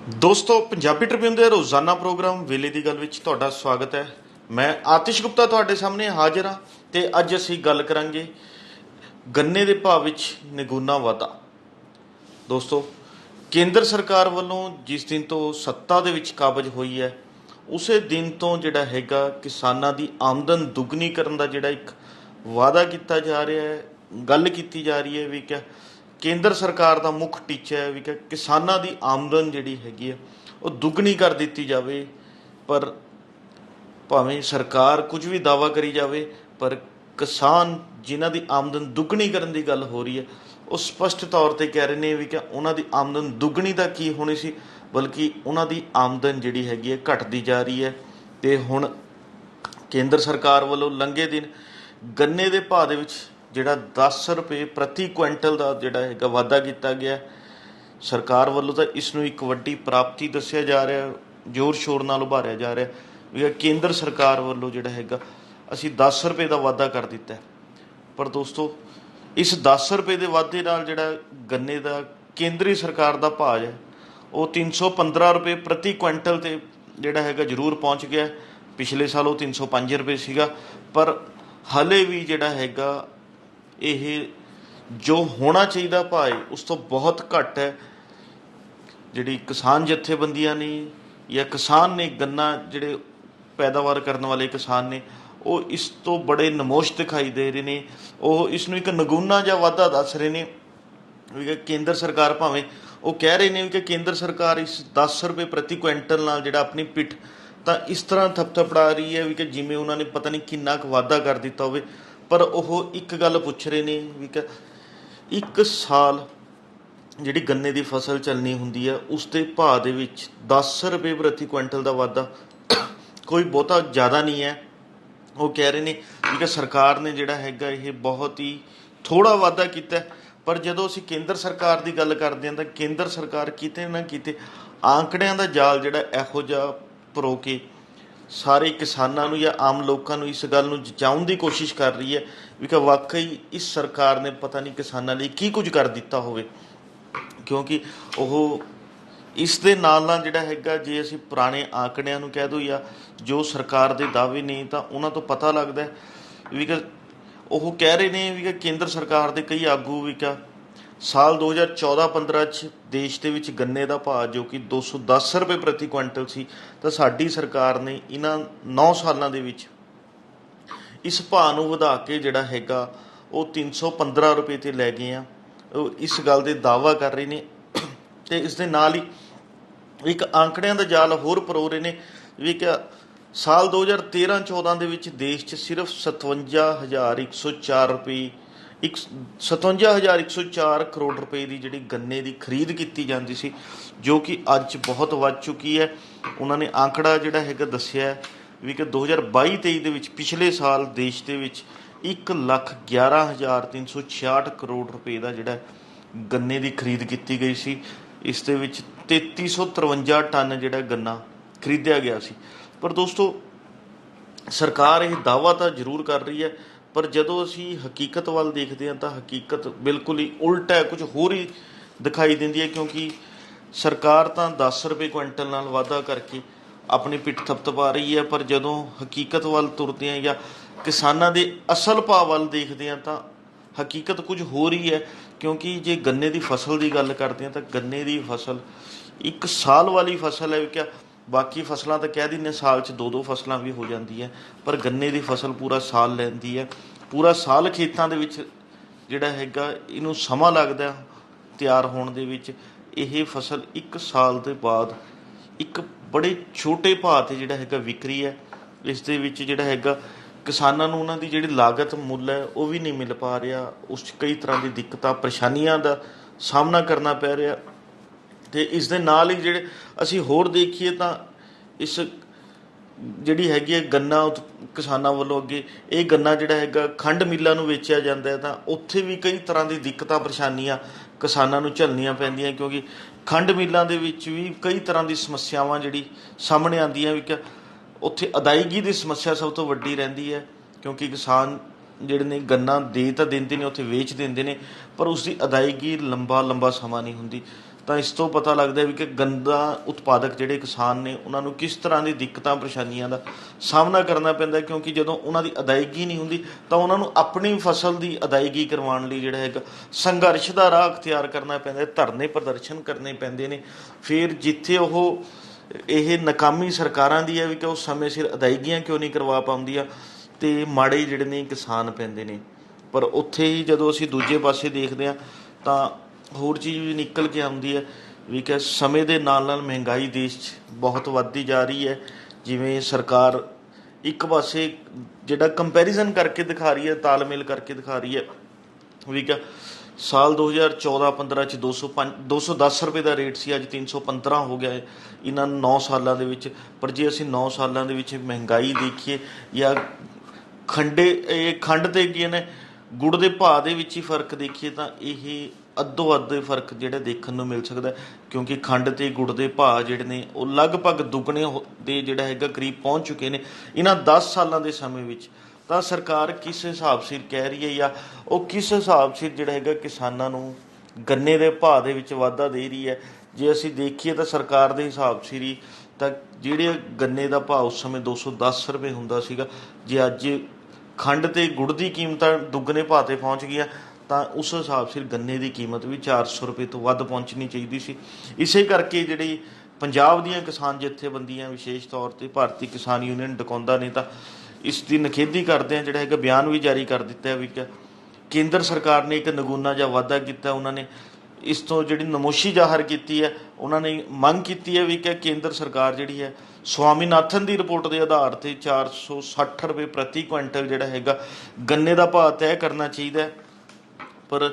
ਦੋਸਤੋ ਪੰਜਾਬੀ ਟ੍ਰਿਬਿਊਨ ਦੇ ਰੋਜ਼ਾਨਾ ਪ੍ਰੋਗਰਾਮ ਵੇਲੇ ਦੀ ਗੱਲ ਵਿੱਚ ਤੁਹਾਡਾ ਸਵਾਗਤ ਹੈ। ਮੈਂ ਆਤਿਸ਼ ਗੁਪਤਾ ਤੁਹਾਡੇ ਸਾਹਮਣੇ ਹਾਜ਼ਰ ਹਾਂ ਤੇ ਅੱਜ ਅਸੀਂ ਗੱਲ ਕਰਾਂਗੇ ਗੰਨੇ ਦੇ ਭਾਅ ਵਿੱਚ ਨਿਗੂਨਾ ਵਾਧਾ। ਦੋਸਤੋ, ਕੇਂਦਰ ਸਰਕਾਰ ਵੱਲੋਂ ਜਿਸ ਦਿਨ ਤੋਂ ਸੱਤਾ ਦੇ ਵਿੱਚ ਕਾਬਜ਼ ਹੋਈ ਹੈ ਉਸੇ ਦਿਨ ਤੋਂ ਜਿਹੜਾ ਹੈਗਾ ਕਿਸਾਨਾਂ ਦੀ ਆਮਦਨ ਦੁੱਗਣੀ ਕਰਨ ਦਾ ਜਿਹੜਾ ਇੱਕ ਵਾਅਦਾ ਕੀਤਾ ਜਾ ਰਿਹਾ ਹੈ, ਗੱਲ ਕੀਤੀ ਜਾ ਰਹੀ ਹੈ ਵੀ ਕਿ ਕੇਂਦਰ ਸਰਕਾਰ ਦਾ ਮੁੱਖ ਟੀਚਾ ਹੈ ਵੀ ਕਿ ਕਿਸਾਨਾਂ ਦੀ ਆਮਦਨ ਜਿਹੜੀ ਹੈਗੀ ਹੈ ਉਹ ਦੁੱਗਣੀ ਕਰ ਦਿੱਤੀ ਜਾਵੇ। ਪਰ ਭਾਵੇਂ ਸਰਕਾਰ ਕੁਝ ਵੀ ਦਾਅਵਾ ਕਰੀ ਜਾਵੇ, ਪਰ ਕਿਸਾਨ ਜਿਨ੍ਹਾਂ ਦੀ ਆਮਦਨ ਦੁੱਗਣੀ ਕਰਨ ਦੀ ਗੱਲ ਹੋ ਰਹੀ ਹੈ ਉਹ ਸਪਸ਼ਟ ਤੌਰ 'ਤੇ ਕਹਿ ਰਹੇ ਨੇ ਵੀ ਕਿ ਉਹਨਾਂ ਦੀ ਆਮਦਨ ਦੁੱਗਣੀ ਤਾਂ ਕੀ ਹੋਣੀ ਸੀ, ਬਲਕਿ ਉਹਨਾਂ ਦੀ ਆਮਦਨ ਜਿਹੜੀ ਹੈਗੀ ਹੈ ਘਟਦੀ ਜਾ ਰਹੀ ਹੈ। ਅਤੇ ਹੁਣ ਕੇਂਦਰ ਸਰਕਾਰ ਵੱਲੋਂ ਲੰਘੇ ਦਿਨ ਗੰਨੇ ਦੇ ਭਾਅ ਦੇ ਵਿੱਚ ਜਿਹੜਾ 10 ਰੁਪਏ ਪ੍ਰਤੀ ਕੁਇੰਟਲ ਦਾ ਜਿਹੜਾ ਹੈਗਾ ਵਾਧਾ ਕੀਤਾ ਗਿਆ। ਸਰਕਾਰ ਵੱਲੋਂ ਤਾਂ ਇਸ ਨੂੰ ਇੱਕ ਵੱਡੀ ਪ੍ਰਾਪਤੀ ਦੱਸਿਆ ਜਾ ਰਿਹਾ, ਜ਼ੋਰ ਸ਼ੋਰ ਨਾਲ ਉਭਾਰਿਆ ਜਾ ਰਿਹਾ ਵੀ ਕੇਂਦਰ ਸਰਕਾਰ ਵੱਲੋਂ ਜਿਹੜਾ ਹੈਗਾ ਅਸੀਂ 10 ਰੁਪਏ ਦਾ ਵਾਧਾ ਕਰ ਦਿੱਤਾ। ਪਰ ਦੋਸਤੋ, ਇਸ 10 ਰੁਪਏ ਦੇ ਵਾਧੇ ਨਾਲ ਜਿਹੜਾ ਗੰਨੇ ਦਾ ਕੇਂਦਰੀ ਸਰਕਾਰ ਦਾ ਭਾਅ ਹੈ ਉਹ 315 ਰੁਪਏ ਪ੍ਰਤੀ ਕੁਇੰਟਲ 'ਤੇ ਜਿਹੜਾ ਹੈਗਾ ਜ਼ਰੂਰ ਪਹੁੰਚ ਗਿਆ। ਪਿਛਲੇ ਸਾਲ ਉਹ 305 ਰੁਪਏ ਸੀਗਾ, ਪਰ ਹਾਲੇ ਵੀ ਜਿਹੜਾ ਹੈਗਾ ਇਹ ਜੋ ਹੋਣਾ ਚਾਹੀਦਾ ਭਾਅ ਹੈ ਉਸ ਤੋਂ ਬਹੁਤ ਘੱਟ ਹੈ। ਜਿਹੜੀ ਕਿਸਾਨ ਜਥੇਬੰਦੀਆਂ ਨੇ ਜਾਂ ਕਿਸਾਨ ਨੇ, ਗੰਨਾ ਜਿਹੜੇ ਪੈਦਾਵਾਰ ਕਰਨ ਵਾਲੇ ਕਿਸਾਨ ਨੇ, ਉਹ ਇਸ ਤੋਂ ਬੜੇ ਨਮੋਸ਼ ਦਿਖਾਈ ਦੇ ਰਹੇ ਨੇ। ਉਹ ਇਸ ਨੂੰ ਇੱਕ ਨਗੂਨਾ ਜਿਹਾ ਵਾਧਾ ਦੱਸ ਰਹੇ ਨੇ ਵੀ ਕੇਂਦਰ ਸਰਕਾਰ, ਭਾਵੇਂ ਉਹ ਕਹਿ ਰਹੇ ਨੇ ਵੀ ਕਿ ਕੇਂਦਰ ਸਰਕਾਰ ਇਸ 10 ਰੁਪਏ ਪ੍ਰਤੀ ਕੁਇੰਟਲ ਨਾਲ ਜਿਹੜਾ ਆਪਣੀ ਪਿੱਠ ਤਾਂ ਇਸ ਤਰ੍ਹਾਂ ਥਪਥਪੜਾ ਰਹੀ ਹੈ ਵੀ ਕਿ ਜਿਵੇਂ ਉਹਨਾਂ ਨੇ ਪਤਾ ਨਹੀਂ ਕਿੰਨਾ ਕੁ ਵਾਧਾ ਕਰ ਦਿੱਤਾ ਹੋਵੇ। ਪਰ ਉਹ ਇੱਕ ਗੱਲ ਪੁੱਛ ਰਹੇ ਨੇ ਵੀ ਕਿ ਇੱਕ ਸਾਲ ਜਿਹੜੀ ਗੰਨੇ ਦੀ ਫਸਲ ਚੱਲਣੀ ਹੁੰਦੀ ਹੈ ਉਸ ਦੇ ਭਾਅ ਦੇ ਵਿੱਚ 10 ਰੁਪਏ ਪ੍ਰਤੀ ਕੁਇੰਟਲ ਦਾ ਵਾਧਾ ਕੋਈ ਬਹੁਤਾ ਜ਼ਿਆਦਾ ਨਹੀਂ ਹੈ। ਉਹ ਕਹਿ ਰਹੇ ਨੇ ਕਿ ਸਰਕਾਰ ਨੇ ਜਿਹੜਾ ਹੈਗਾ ਇਹ ਬਹੁਤ ਹੀ ਥੋੜ੍ਹਾ ਵਾਧਾ ਕੀਤਾ। ਪਰ ਜਦੋਂ ਅਸੀਂ ਕੇਂਦਰ ਸਰਕਾਰ ਦੀ ਗੱਲ ਕਰਦੇ ਹਾਂ ਤਾਂ ਕੇਂਦਰ ਸਰਕਾਰ ਕਿਤੇ ਨਾ ਕਿਤੇ ਆਂਕੜਿਆਂ ਦਾ ਜਾਲ ਜਿਹੜਾ ਇਹੋ ਜਿਹਾ ਪਰੋ ਕੇ ਸਾਰੇ ਕਿਸਾਨਾਂ ਨੂੰ ਜਾਂ ਆਮ ਲੋਕਾਂ ਨੂੰ ਇਸ ਗੱਲ ਨੂੰ ਜਚਾਉਣ ਦੀ ਕੋਸ਼ਿਸ਼ ਕਰ ਰਹੀ ਹੈ ਵੀ ਕਿ ਵਾਕਈ ਇਸ ਸਰਕਾਰ ਨੇ ਪਤਾ ਨਹੀਂ ਕਿਸਾਨਾਂ ਲਈ ਕੀ ਕੁਝ ਕਰ ਦਿੱਤਾ ਹੋਵੇ। ਕਿਉਂਕਿ ਉਹ ਇਸ ਦੇ ਨਾਲ ਨਾਲ ਜਿਹੜਾ ਹੈਗਾ, ਜੇ ਅਸੀਂ ਪੁਰਾਣੇ ਆਂਕੜਿਆਂ ਨੂੰ ਕਹਿ ਦਿਓ ਜਾਂ ਜੋ ਸਰਕਾਰ ਦੇ ਦਾਅਵੇ ਨੇ, ਤਾਂ ਉਹਨਾਂ ਤੋਂ ਪਤਾ ਲੱਗਦਾ ਵੀ ਕਿ ਉਹ ਕਹਿ ਰਹੇ ਨੇ ਵੀ ਕਿ ਕੇਂਦਰ ਸਰਕਾਰ ਦੇ ਕਈ ਆਗੂ ਵੀ ਕਿ ਸਾਲ 2014-15 'ਚ ਦੇਸ਼ ਦੇ ਵਿੱਚ ਗੰਨੇ ਦਾ ਭਾਅ ਜੋ ਕਿ 210 ਰੁਪਏ ਪ੍ਰਤੀ ਕੁਇੰਟਲ ਸੀ, ਤਾਂ ਸਾਡੀ ਸਰਕਾਰ ਨੇ ਇਹਨਾਂ 9 ਸਾਲਾਂ ਦੇ ਵਿੱਚ ਇਸ ਭਾਅ ਨੂੰ ਵਧਾ ਕੇ ਜਿਹੜਾ ਹੈਗਾ ਉਹ 315 ਰੁਪਏ 'ਤੇ ਲੈ ਗਏ ਆ। ਉਹ ਇਸ ਗੱਲ ਦੇ ਦਾਅਵਾ ਕਰ ਰਹੇ ਨੇ ਅਤੇ ਇਸ ਦੇ ਨਾਲ ਹੀ ਇੱਕ ਆਂਕੜਿਆਂ ਦਾ ਜਾਲ ਹੋਰ ਪਰੋ ਰਹੇ ਨੇ ਵੀ ਕਿ ਸਾਲ 2013-14 ਦੇ ਵਿੱਚ ਦੇਸ਼ 'ਚ ਸਿਰਫ 57,104 ਰੁਪਏ 57,104 ਕਰੋੜ ਰੁਪਏ ਦੀ ਜਿਹੜੀ ਗੰਨੇ ਦੀ ਖਰੀਦ ਕੀਤੀ ਜਾਂਦੀ ਸੀ, ਜੋ ਕਿ ਅੱਜ ਬਹੁਤ ਵੱਧ ਚੁੱਕੀ ਹੈ। ਉਹਨਾਂ ਨੇ ਆਂਕੜਾ ਜਿਹੜਾ ਹੈਗਾ ਦੱਸਿਆ ਵੀ ਕਿ 2022-23 ਦੇ ਵਿੱਚ ਪਿਛਲੇ ਸਾਲ ਦੇਸ਼ ਦੇ ਵਿੱਚ 1,11,366 ਕਰੋੜ ਰੁਪਏ ਦਾ ਜਿਹੜਾ ਗੰਨੇ ਦੀ ਖਰੀਦ ਕੀਤੀ ਗਈ ਸੀ। ਇਸ ਦੇ ਵਿੱਚ 3,353 ਟਨ ਜਿਹੜਾ ਗੰਨਾ ਖਰੀਦਿਆ ਗਿਆ ਸੀ। ਪਰ ਦੋਸਤੋ, ਸਰਕਾਰ ਇਹ ਦਾਅਵਾ ਤਾਂ ਜ਼ਰੂਰ ਕਰ ਰਹੀ ਹੈ, ਪਰ ਜਦੋਂ ਅਸੀਂ ਹਕੀਕਤ ਵੱਲ ਦੇਖਦੇ ਹਾਂ ਤਾਂ ਹਕੀਕਤ ਬਿਲਕੁਲ ਹੀ ਉਲਟ ਹੈ, ਕੁਝ ਹੋਰ ਹੀ ਦਿਖਾਈ ਦਿੰਦੀ ਹੈ। ਕਿਉਂਕਿ ਸਰਕਾਰ ਤਾਂ 10 ਰੁਪਏ ਕੁਇੰਟਲ ਨਾਲ ਵਾਧਾ ਕਰਕੇ ਆਪਣੀ ਪਿੱਠ ਥਪਥਪਾ ਰਹੀ ਹੈ, ਪਰ ਜਦੋਂ ਹਕੀਕਤ ਵੱਲ ਤੁਰਦੇ ਹਾਂ ਜਾਂ ਕਿਸਾਨਾਂ ਦੇ ਅਸਲ ਭਾਅ ਵੱਲ ਦੇਖਦੇ ਹਾਂ ਤਾਂ ਹਕੀਕਤ ਕੁਝ ਹੋਰ ਹੀ ਹੈ। ਕਿਉਂਕਿ ਜੇ ਗੰਨੇ ਦੀ ਫਸਲ ਦੀ ਗੱਲ ਕਰਦੇ ਹਾਂ ਤਾਂ ਗੰਨੇ ਦੀ ਫਸਲ ਇੱਕ ਸਾਲ ਵਾਲੀ ਫਸਲ ਹੈ। ਕਿ ਬਾਕੀ ਫਸਲਾਂ ਤਾਂ ਕਹਿ ਦਿੰਦੇ ਸਾਲ 'ਚ 2-2 ਫਸਲਾਂ ਵੀ ਹੋ ਜਾਂਦੀਆਂ, ਪਰ ਗੰਨੇ ਦੀ ਫਸਲ ਪੂਰਾ ਸਾਲ ਲੈਂਦੀ ਹੈ। ਪੂਰਾ ਸਾਲ ਖੇਤਾਂ ਦੇ ਵਿੱਚ ਜਿਹੜਾ ਹੈਗਾ ਇਹਨੂੰ ਸਮਾਂ ਲੱਗਦਾ ਤਿਆਰ ਹੋਣ ਦੇ ਵਿੱਚ। ਇਹ ਫਸਲ ਇੱਕ ਸਾਲ ਦੇ ਬਾਅਦ ਇੱਕ ਬੜੇ ਛੋਟੇ ਭਾਅ 'ਤੇ ਜਿਹੜਾ ਹੈਗਾ ਵਿਕ ਰਹੀ ਹੈ। ਇਸ ਦੇ ਵਿੱਚ ਜਿਹੜਾ ਹੈਗਾ ਕਿਸਾਨਾਂ ਨੂੰ ਉਹਨਾਂ ਦੀ ਜਿਹੜੀ ਲਾਗਤ ਮੁੱਲ ਹੈ ਉਹ ਵੀ ਨਹੀਂ ਮਿਲ ਪਾ ਰਿਹਾ। ਉਸ 'ਚ ਕਈ ਤਰ੍ਹਾਂ ਦੀ ਦਿੱਕਤਾਂ ਪਰੇਸ਼ਾਨੀਆਂ ਦਾ ਸਾਹਮਣਾ ਕਰਨਾ ਪੈ ਰਿਹਾ। ਅਤੇ ਇਸ ਦੇ ਨਾਲ ਹੀ ਜਿਹੜੇ ਅਸੀਂ ਹੋਰ ਦੇਖੀਏ ਤਾਂ ਇਸ ਜਿਹੜੀ ਹੈਗੀ ਹੈ ਗੰਨਾ ਕਿਸਾਨਾਂ ਵੱਲੋਂ ਅੱਗੇ ਇਹ ਗੰਨਾ ਜਿਹੜਾ ਹੈਗਾ ਖੰਡ ਮਿੱਲਾਂ ਨੂੰ ਵੇਚਿਆ ਜਾਂਦਾ ਹੈ, ਤਾਂ ਉੱਥੇ ਵੀ ਕਈ ਤਰ੍ਹਾਂ ਦੀ ਦਿੱਕਤਾਂ ਪਰੇਸ਼ਾਨੀਆਂ ਕਿਸਾਨਾਂ ਨੂੰ ਝੱਲਣੀਆਂ ਪੈਂਦੀਆਂ। ਕਿਉਂਕਿ ਖੰਡ ਮਿੱਲਾਂ ਦੇ ਵਿੱਚ ਵੀ ਕਈ ਤਰ੍ਹਾਂ ਦੀ ਸਮੱਸਿਆਵਾਂ ਜਿਹੜੀ ਸਾਹਮਣੇ ਆਉਂਦੀਆਂ ਵੀ ਕਿ ਉੱਥੇ ਅਦਾਇਗੀ ਦੀ ਸਮੱਸਿਆ ਸਭ ਤੋਂ ਵੱਡੀ ਰਹਿੰਦੀ ਹੈ। ਕਿਉਂਕਿ ਕਿਸਾਨ ਜਿਹੜੇ ਨੇ ਗੰਨਾ ਦੇ ਤਾਂ ਦਿੰਦੇ ਨੇ, ਉੱਥੇ ਵੇਚ ਦਿੰਦੇ ਨੇ, ਪਰ ਉਸ ਦੀ ਅਦਾਇਗੀ ਲੰਬਾ ਸਮਾਂ ਨਹੀਂ ਹੁੰਦੀ। ਤਾਂ ਇਸ ਤੋਂ ਪਤਾ ਲੱਗਦਾ ਵੀ ਕਿ ਗੰਨਾ ਉਤਪਾਦਕ ਜਿਹੜੇ ਕਿਸਾਨ ਨੇ ਉਹਨਾਂ ਨੂੰ ਕਿਸ ਤਰ੍ਹਾਂ ਦੀ ਦਿੱਕਤਾਂ ਪਰੇਸ਼ਾਨੀਆਂ ਦਾ ਸਾਹਮਣਾ ਕਰਨਾ ਪੈਂਦਾ, ਕਿਉਂਕਿ ਜਦੋਂ ਉਹਨਾਂ ਦੀ ਅਦਾਇਗੀ ਨਹੀਂ ਹੁੰਦੀ ਤਾਂ ਉਹਨਾਂ ਨੂੰ ਆਪਣੀ ਫਸਲ ਦੀ ਅਦਾਇਗੀ ਕਰਵਾਉਣ ਲਈ ਜਿਹੜਾ ਹੈਗਾ ਸੰਘਰਸ਼ ਦਾ ਰਾਹ ਅਖਤਿਆਰ ਕਰਨਾ ਪੈਂਦਾ, ਧਰਨੇ ਪ੍ਰਦਰਸ਼ਨ ਕਰਨੇ ਪੈਂਦੇ ਨੇ। ਫਿਰ ਜਿੱਥੇ ਉਹ ਇਹ ਨਾਕਾਮੀ ਸਰਕਾਰਾਂ ਦੀ ਹੈ ਵੀ ਕਿ ਉਹ ਸਮੇਂ ਸਿਰ ਅਦਾਇਗੀਆਂ ਕਿਉਂ ਨਹੀਂ ਕਰਵਾ ਪਾਉਂਦੀਆਂ ਅਤੇ ਮਾੜੇ ਜਿਹੜੇ ਨੇ ਕਿਸਾਨ ਪੈਂਦੇ ਨੇ। ਪਰ ਉੱਥੇ ਹੀ ਜਦੋਂ ਅਸੀਂ ਦੂਜੇ ਪਾਸੇ ਦੇਖਦੇ ਹਾਂ ਤਾਂ ਹੋਰ ਚੀਜ਼ ਵੀ ਨਿਕਲ ਕੇ ਆਉਂਦੀ ਹੈ ਵੀ ਕਿ ਸਮੇਂ ਦੇ ਨਾਲ ਨਾਲ ਮਹਿੰਗਾਈ ਦੇਸ਼ 'ਚ ਬਹੁਤ ਵੱਧਦੀ ਜਾ ਰਹੀ ਹੈ। ਜਿਵੇਂ ਸਰਕਾਰ ਇੱਕ ਪਾਸੇ ਜਿਹੜਾ ਕੰਪੈਰੀਜ਼ਨ ਕਰਕੇ ਦਿਖਾ ਰਹੀ ਹੈ, ਤਾਲਮੇਲ ਕਰਕੇ ਦਿਖਾ ਰਹੀ ਹੈ ਵੀ ਕਿ ਸਾਲ 2014-15 'ਚ 210 ਰੁਪਏ ਦਾ ਰੇਟ ਸੀ, ਅੱਜ 315 ਹੋ ਗਿਆ ਹੈ ਇਹਨਾਂ 9 ਸਾਲਾਂ ਦੇ ਵਿੱਚ। ਪਰ ਜੇ ਅਸੀਂ 9 ਸਾਲਾਂ ਦੇ ਵਿੱਚ ਮਹਿੰਗਾਈ ਦੇਖੀਏ ਜਾਂ ਖੰਡ ਤੇ ਕੀ ਨੇ ਗੁੜ ਦੇ ਭਾਅ ਦੇ ਵਿੱਚ ਹੀ ਫਰਕ ਦੇਖੀਏ ਤਾਂ ਇਹ ਅੱਧੋ ਅੱਧ ਫਰਕ ਜਿਹੜਾ ਦੇਖਣ ਨੂੰ ਮਿਲ ਸਕਦਾ, ਕਿਉਂਕਿ ਖੰਡ ਤੇ ਗੁੜ ਦੇ ਭਾਅ ਜਿਹੜੇ ਨੇ ਉਹ ਲਗਭਗ ਦੁੱਗਣੇ ਦੇ ਜਿਹੜਾ ਹੈਗਾ ਕਰੀਬ ਪਹੁੰਚ ਚੁੱਕੇ ਨੇ ਇਹਨਾਂ 10 ਸਾਲਾਂ ਦੇ ਸਮੇਂ ਵਿੱਚ। ਤਾਂ ਸਰਕਾਰ ਕਿਸ ਹਿਸਾਬ ਸਿਰ ਕਹਿ ਰਹੀ ਹੈ ਜਾਂ ਉਹ ਕਿਸ ਹਿਸਾਬ ਸਿਰ ਜਿਹੜਾ ਹੈਗਾ ਕਿਸਾਨਾਂ ਨੂੰ ਗੰਨੇ ਦੇ ਭਾਅ ਦੇ ਵਿੱਚ ਵਾਧਾ ਦੇ ਰਹੀ ਹੈ। ਜੇ ਅਸੀਂ ਦੇਖੀਏ ਤਾਂ ਸਰਕਾਰ ਦੇ ਹਿਸਾਬ ਸਿਰ ਹੀ ਤਾਂ ਜਿਹੜੇ ਗੰਨੇ ਦਾ ਭਾਅ ਉਸ ਸਮੇਂ 210 ਰੁਪਏ ਹੁੰਦਾ ਸੀਗਾ, ਜੇ ਅੱਜ ਖੰਡ ਤੇ ਗੁੜ ਦੀ ਕੀਮਤਾਂ ਦੁੱਗਣੇ ਭਾਅ 'ਤੇ ਪਹੁੰਚ ਗਈਆਂ ਤਾਂ ਉਸ ਹਿਸਾਬ ਸਿਰ ਗੰਨੇ ਦੀ ਕੀਮਤ ਵੀ 400 ਰੁਪਏ ਤੋਂ ਵੱਧ ਪਹੁੰਚਣੀ ਚਾਹੀਦੀ ਸੀ। ਇਸੇ ਕਰਕੇ ਜਿਹੜੀ ਪੰਜਾਬ ਦੀਆਂ ਕਿਸਾਨ ਜਥੇਬੰਦੀਆਂ ਵਿਸ਼ੇਸ਼ ਤੌਰ 'ਤੇ ਭਾਰਤੀ ਕਿਸਾਨ ਯੂਨੀਅਨ ਡਕੌਂਦਾ ਨੇ ਤਾਂ ਇਸ ਦੀ ਨਿਖੇਧੀ ਕਰਦੇ ਹਾਂ, ਜਿਹੜਾ ਹੈਗਾ ਬਿਆਨ ਵੀ ਜਾਰੀ ਕਰ ਦਿੱਤਾ ਵੀ ਕਿ ਕੇਂਦਰ ਸਰਕਾਰ ਨੇ ਇੱਕ ਨਗੂਨਾ ਜਿਹਾ ਵਾਧਾ ਕੀਤਾ। ਉਹਨਾਂ ਨੇ ਇਸ ਤੋਂ ਜਿਹੜੀ ਨਮੋਸ਼ੀ ਜ਼ਾਹਰ ਕੀਤੀ ਹੈ, ਉਹਨਾਂ ਨੇ ਮੰਗ ਕੀਤੀ ਹੈ ਵੀ ਕਿ ਕੇਂਦਰ ਸਰਕਾਰ ਜਿਹੜੀ ਹੈ ਸਵਾਮੀਨਾਥਨ ਦੀ ਰਿਪੋਰਟ ਦੇ ਆਧਾਰ 'ਤੇ 460 ਰੁਪਏ ਪ੍ਰਤੀ ਕੁਇੰਟਲ ਜਿਹੜਾ ਹੈਗਾ ਗੰਨੇ ਦਾ ਭਾਅ ਤੈਅ ਕਰਨਾ ਚਾਹੀਦਾ, ਪਰ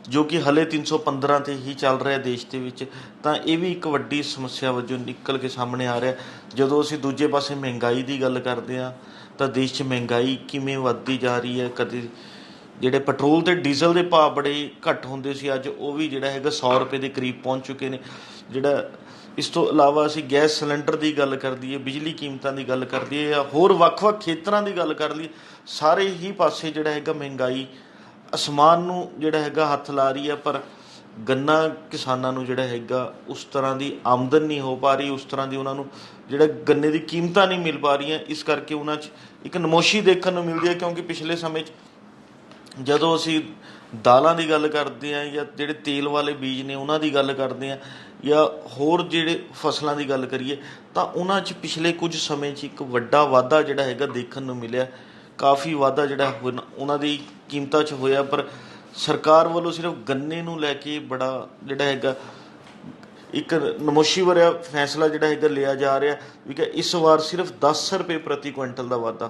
ਜੋ ਕਿ ਹਲੇ 315 'ਤੇ ਹੀ ਚੱਲ ਰਿਹਾ ਦੇਸ਼ ਦੇ ਵਿੱਚ। ਤਾਂ ਇਹ ਵੀ ਇੱਕ ਵੱਡੀ ਸਮੱਸਿਆ ਵਜੋਂ ਨਿਕਲ ਕੇ ਸਾਹਮਣੇ ਆ ਰਿਹਾ। ਜਦੋਂ ਅਸੀਂ ਦੂਜੇ ਪਾਸੇ ਮਹਿੰਗਾਈ ਦੀ ਗੱਲ ਕਰਦੇ ਹਾਂ ਤਾਂ ਦੇਸ਼ 'ਚ ਮਹਿੰਗਾਈ ਕਿਵੇਂ ਵੱਧਦੀ ਜਾ ਰਹੀ ਹੈ। ਕਦੇ ਜਿਹੜੇ ਪੈਟਰੋਲ ਅਤੇ ਡੀਜ਼ਲ ਦੇ ਭਾਅ ਬੜੇ ਘੱਟ ਹੁੰਦੇ ਸੀ, ਅੱਜ ਉਹ ਵੀ ਜਿਹੜਾ ਹੈਗਾ 100 ਰੁਪਏ ਦੇ ਕਰੀਬ ਪਹੁੰਚ ਚੁੱਕੇ ਨੇ। ਜਿਹੜਾ ਇਸ ਤੋਂ ਇਲਾਵਾ ਅਸੀਂ ਗੈਸ ਸਿਲੰਡਰ ਦੀ ਗੱਲ ਕਰ ਦਈਏ, ਬਿਜਲੀ ਕੀਮਤਾਂ ਦੀ ਗੱਲ ਕਰ ਦਈਏ ਜਾਂ ਹੋਰ ਵੱਖ-ਵੱਖ ਖੇਤਰਾਂ ਦੀ ਗੱਲ ਕਰ ਲਈਏ, ਸਾਰੇ ਹੀ ਪਾਸੇ ਜਿਹੜਾ ਹੈਗਾ ਮਹਿੰਗਾਈ ਅਸਮਾਨ ਨੂੰ ਜਿਹੜਾ ਹੈਗਾ ਹੱਥ ਲਾ ਰਹੀ ਹੈ। ਪਰ ਗੰਨਾ ਕਿਸਾਨਾਂ ਨੂੰ ਜਿਹੜਾ ਹੈਗਾ ਉਸ ਤਰ੍ਹਾਂ ਦੀ ਆਮਦਨ ਨਹੀਂ ਹੋ ਪਾ ਰਹੀ, ਉਸ ਤਰ੍ਹਾਂ ਦੀ ਉਹਨਾਂ ਨੂੰ ਜਿਹੜਾ ਗੰਨੇ ਦੀ ਕੀਮਤਾਂ ਨਹੀਂ ਮਿਲ ਪਾ ਰਹੀਆਂ। ਇਸ ਕਰਕੇ ਉਹਨਾਂ 'ਚ ਇੱਕ ਨਮੋਸ਼ੀ ਦੇਖਣ ਨੂੰ ਮਿਲਦੀ ਹੈ, ਕਿਉਂਕਿ ਪਿਛਲੇ ਸਮੇਂ 'ਚ ਜਦੋਂ ਅਸੀਂ ਦਾਲਾਂ ਦੀ ਗੱਲ ਕਰਦੇ ਹਾਂ ਜਾਂ ਜਿਹੜੇ ਤੇਲ ਵਾਲੇ ਬੀਜ ਨੇ ਉਹਨਾਂ ਦੀ ਗੱਲ ਕਰਦੇ ਹਾਂ ਜਾਂ ਹੋਰ ਜਿਹੜੇ ਫਸਲਾਂ ਦੀ ਗੱਲ ਕਰੀਏ ਤਾਂ ਉਹਨਾਂ 'ਚ ਪਿਛਲੇ ਕੁਝ ਸਮੇਂ 'ਚ ਇੱਕ ਵੱਡਾ ਵਾਧਾ ਜਿਹੜਾ ਹੈਗਾ ਦੇਖਣ ਨੂੰ ਮਿਲਿਆ। ਕਾਫੀ ਵਾਧਾ ਜਿਹੜਾ ਉਹਨਾਂ ਦੀ ਕੀਮਤਾਂ 'ਚ ਹੋਇਆ, ਪਰ ਸਰਕਾਰ ਵੱਲੋਂ ਸਿਰਫ ਗੰਨੇ ਨੂੰ ਲੈ ਕੇ ਬੜਾ ਜਿਹੜਾ ਹੈਗਾ ਇੱਕ ਨਮੋਸ਼ੀ ਭਰਿਆ ਫੈਸਲਾ ਜਿਹੜਾ ਹੈਗਾ ਲਿਆ ਜਾ ਰਿਹਾ ਵੀ ਕਿ ਇਸ ਵਾਰ ਸਿਰਫ 10 ਰੁਪਏ ਪ੍ਰਤੀ ਕੁਇੰਟਲ ਦਾ ਵਾਧਾ।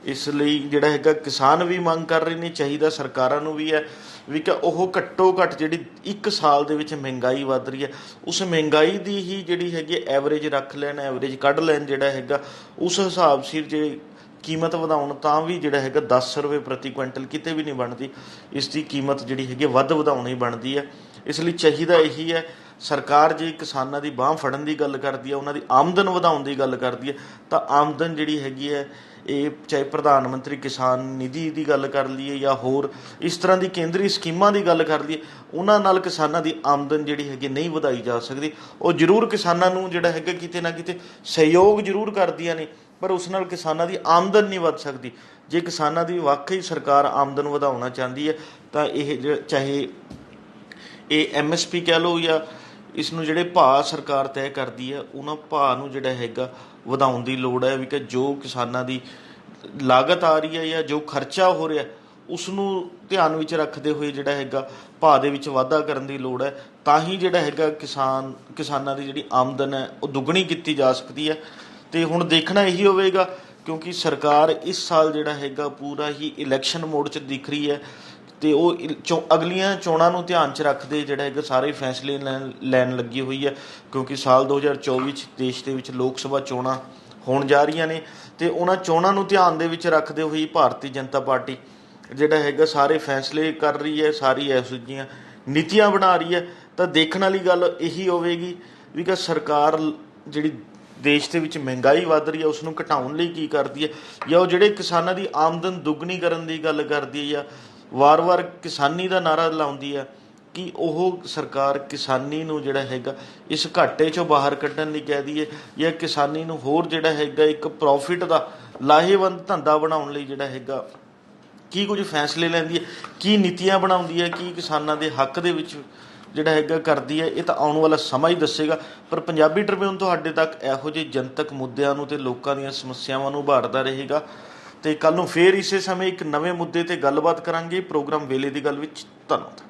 ਇਸ ਲਈ ਜਿਹੜਾ ਹੈਗਾ ਕਿਸਾਨ ਵੀ ਮੰਗ ਕਰ ਰਹੇ ਨੇ, ਚਾਹੀਦਾ ਸਰਕਾਰਾਂ ਨੂੰ ਵੀ ਹੈ ਵੀ ਕਿ ਉਹ ਘੱਟੋ ਘੱਟ ਜਿਹੜੀ ਇੱਕ ਸਾਲ ਦੇ ਵਿੱਚ ਮਹਿੰਗਾਈ ਵੱਧ ਰਹੀ ਹੈ ਉਸ ਮਹਿੰਗਾਈ ਦੀ ਹੀ ਜਿਹੜੀ ਹੈਗੀ ਐਵਰੇਜ ਰੱਖ ਲੈਣ, ਐਵਰੇਜ ਕੱਢ ਲੈਣ, ਜਿਹੜਾ ਹੈਗਾ ਉਸ ਹਿਸਾਬ ਸਿਰ ਜੇ ਕੀਮਤ ਵਧਾਉਣ ਤਾਂ ਵੀ ਜਿਹੜਾ ਹੈਗਾ 10 ਰੁਪਏ ਪ੍ਰਤੀ ਕੁਇੰਟਲ ਕਿਤੇ ਵੀ ਨਹੀਂ ਬਣਦੀ। ਇਸ ਦੀ ਕੀਮਤ ਜਿਹੜੀ ਹੈਗੀ ਵੱਧ ਵਧਾਉਣੀ ਬਣਦੀ ਹੈ। ਇਸ ਲਈ ਚਾਹੀਦਾ ਇਹੀ ਹੈ, ਸਰਕਾਰ ਜੇ ਕਿਸਾਨਾਂ ਦੀ ਬਾਂਹ ਫੜਨ ਦੀ ਗੱਲ ਕਰਦੀ ਹੈ, ਉਹਨਾਂ ਦੀ ਆਮਦਨ ਵਧਾਉਣ ਦੀ ਗੱਲ ਕਰਦੀ ਹੈ ਤਾਂ ਆਮਦਨ ਜਿਹੜੀ ਹੈਗੀ ਹੈ ਇਹ ਚਾਹੇ ਪ੍ਰਧਾਨ ਮੰਤਰੀ ਕਿਸਾਨ ਨਿਧੀ ਦੀ ਗੱਲ ਕਰ ਲਈਏ ਜਾਂ ਹੋਰ ਇਸ ਤਰ੍ਹਾਂ ਦੀ ਕੇਂਦਰੀ ਸਕੀਮਾਂ ਦੀ ਗੱਲ ਕਰ ਲਈਏ, ਉਹਨਾਂ ਨਾਲ ਕਿਸਾਨਾਂ ਦੀ ਆਮਦਨ ਜਿਹੜੀ ਹੈਗੀ ਨਹੀਂ ਵਧਾਈ ਜਾ ਸਕਦੀ। ਉਹ ਜ਼ਰੂਰ ਕਿਸਾਨਾਂ ਨੂੰ ਜਿਹੜਾ ਹੈਗਾ ਕਿਤੇ ਨਾ ਕਿਤੇ ਸਹਿਯੋਗ ਜ਼ਰੂਰ ਕਰਦੀਆਂ ਨੇ, ਪਰ ਉਸ ਨਾਲ ਕਿਸਾਨਾਂ ਦੀ ਆਮਦਨ ਨਹੀਂ ਵੱਧ ਸਕਦੀ। ਜੇ ਕਿਸਾਨਾਂ ਦੀ ਵਾਕਈ ਸਰਕਾਰ ਆਮਦਨ ਵਧਾਉਣਾ ਚਾਹੁੰਦੀ ਹੈ ਤਾਂ ਇਹ ਚਾਹੇ ਇਹ MSP ਕਹਿ ਲਓ ਜਾਂ ਇਸ ਨੂੰ ਜਿਹੜੇ ਭਾਅ ਸਰਕਾਰ ਤੈਅ ਕਰਦੀ ਹੈ ਉਹਨਾਂ ਭਾਅ ਨੂੰ ਜਿਹੜਾ ਹੈਗਾ ਵਧਾਉਣ ਦੀ ਲੋੜ ਹੈ ਵੀ ਕਿ ਜੋ ਕਿਸਾਨਾਂ ਦੀ ਲਾਗਤ ਆ ਰਹੀ ਹੈ ਜਾਂ ਜੋ ਖਰਚਾ ਹੋ ਰਿਹਾ ਉਸ ਨੂੰ ਧਿਆਨ ਵਿੱਚ ਰੱਖਦੇ ਹੋਏ ਜਿਹੜਾ ਹੈਗਾ ਭਾਅ ਦੇ ਵਿੱਚ ਵਾਧਾ ਕਰਨ ਦੀ ਲੋੜ ਹੈ। ਤਾਂ ਹੀ ਜਿਹੜਾ ਹੈਗਾ ਕਿਸਾਨਾਂ ਦੀ ਜਿਹੜੀ ਆਮਦਨ ਹੈ ਉਹ ਦੁੱਗਣੀ ਕੀਤੀ ਜਾ ਸਕਦੀ ਹੈ। ਅਤੇ ਹੁਣ ਦੇਖਣਾ ਇਹੀ ਹੋਵੇਗਾ, ਕਿਉਂਕਿ ਸਰਕਾਰ ਇਸ ਸਾਲ ਜਿਹੜਾ ਹੈਗਾ ਪੂਰਾ ਹੀ ਇਲੈਕਸ਼ਨ ਮੋਡ 'ਚ ਦਿਖ ਰਹੀ ਹੈ ਅਤੇ ਉਹ ਅਗਲੀਆਂ ਚੋਣਾਂ ਨੂੰ ਧਿਆਨ 'ਚ ਰੱਖਦੇ ਜਿਹੜਾ ਹੈਗਾ ਸਾਰੇ ਫੈਸਲੇ ਲੈਣ ਲੱਗੀ ਹੋਈ ਹੈ। ਕਿਉਂਕਿ ਸਾਲ 2024 'ਚ ਦੇਸ਼ ਦੇ ਵਿੱਚ ਲੋਕ ਸਭਾ ਚੋਣਾਂ ਹੋਣ ਜਾ ਰਹੀਆਂ ਨੇ ਅਤੇ ਉਹਨਾਂ ਚੋਣਾਂ ਨੂੰ ਧਿਆਨ ਦੇ ਵਿੱਚ ਰੱਖਦੇ ਹੋਏ ਭਾਰਤੀ ਜਨਤਾ ਪਾਰਟੀ ਜਿਹੜਾ ਹੈਗਾ ਸਾਰੇ ਫੈਸਲੇ ਕਰ ਰਹੀ ਹੈ, ਸਾਰੀ ਇਹੋ ਜਿਹੀਆਂ ਨੀਤੀਆਂ ਬਣਾ ਰਹੀ ਹੈ। ਤਾਂ ਦੇਖਣ ਵਾਲੀ ਗੱਲ ਇਹੀ ਹੋਵੇਗੀ ਵੀ ਕਿ ਸਰਕਾਰ ਜਿਹੜੀ ਦੇਸ਼ ਦੇ ਵਿੱਚ ਮਹਿੰਗਾਈ ਵੱਧ ਰਹੀ ਹੈ ਉਸ ਨੂੰ ਘਟਾਉਣ ਲਈ ਕੀ ਕਰਦੀ ਹੈ, ਜਾਂ ਉਹ ਜਿਹੜੇ ਕਿਸਾਨਾਂ ਦੀ ਆਮਦਨ ਦੁੱਗਣੀ ਕਰਨ ਦੀ ਗੱਲ ਕਰਦੀ ਹੈ ਜਾਂ ਵਾਰ-ਵਾਰ ਕਿਸਾਨੀ ਦਾ ਨਾਅਰਾ ਲਾਉਂਦੀ ਹੈ ਕਿ ਉਹ ਸਰਕਾਰ ਕਿਸਾਨੀ ਨੂੰ ਜਿਹੜਾ ਹੈਗਾ ਇਸ ਘਾਟੇ 'ਚੋਂ ਬਾਹਰ ਕੱਢਣ ਲਈ ਕਹਿ ਦਈਏ, ਜਾਂ ਕਿਸਾਨੀ ਨੂੰ ਹੋਰ ਜਿਹੜਾ ਹੈਗਾ ਇੱਕ ਪ੍ਰੋਫਿਟ ਦਾ ਲਾਹੇਵੰਦ ਧੰਦਾ ਬਣਾਉਣ ਲਈ ਜਿਹੜਾ ਹੈਗਾ ਕੀ ਕੁਝ ਫੈਸਲੇ ਲੈਂਦੀ ਹੈ, ਕੀ ਨੀਤੀਆਂ ਬਣਾਉਂਦੀ ਹੈ, ਕੀ ਕਿਸਾਨਾਂ ਦੇ ਹੱਕ ਦੇ ਵਿੱਚ ਜਿਹੜਾ ਹੈਗਾ ਕਰਦੀ ਹੈ, ਇਹ ਤਾਂ ਆਉਣ ਵਾਲਾ ਸਮਾਂ ਹੀ ਦੱਸੇਗਾ। ਪਰ ਪੰਜਾਬੀ ਟ੍ਰਿਬਿਊਨ ਤੁਹਾਡੇ ਤੱਕ ਇਹੋ ਜਿਹੇ ਜਨਤਕ ਮੁੱਦਿਆਂ ਨੂੰ ਤੇ ਲੋਕਾਂ ਦੀਆਂ ਸਮੱਸਿਆਵਾਂ ਨੂੰ ਉਭਾਰਦਾ ਰਹੇਗਾ। ਤੇ ਕੱਲ੍ਹ ਨੂੰ ਫੇਰ ਇਸੇ ਸਮੇਂ ਇੱਕ ਨਵੇਂ ਮੁੱਦੇ ਤੇ ਗੱਲਬਾਤ ਕਰਾਂਗੇ ਪ੍ਰੋਗਰਾਮ ਵੇਲੇ ਦੀ ਗੱਲ ਵਿੱਚ। ਧੰਨਵਾਦ।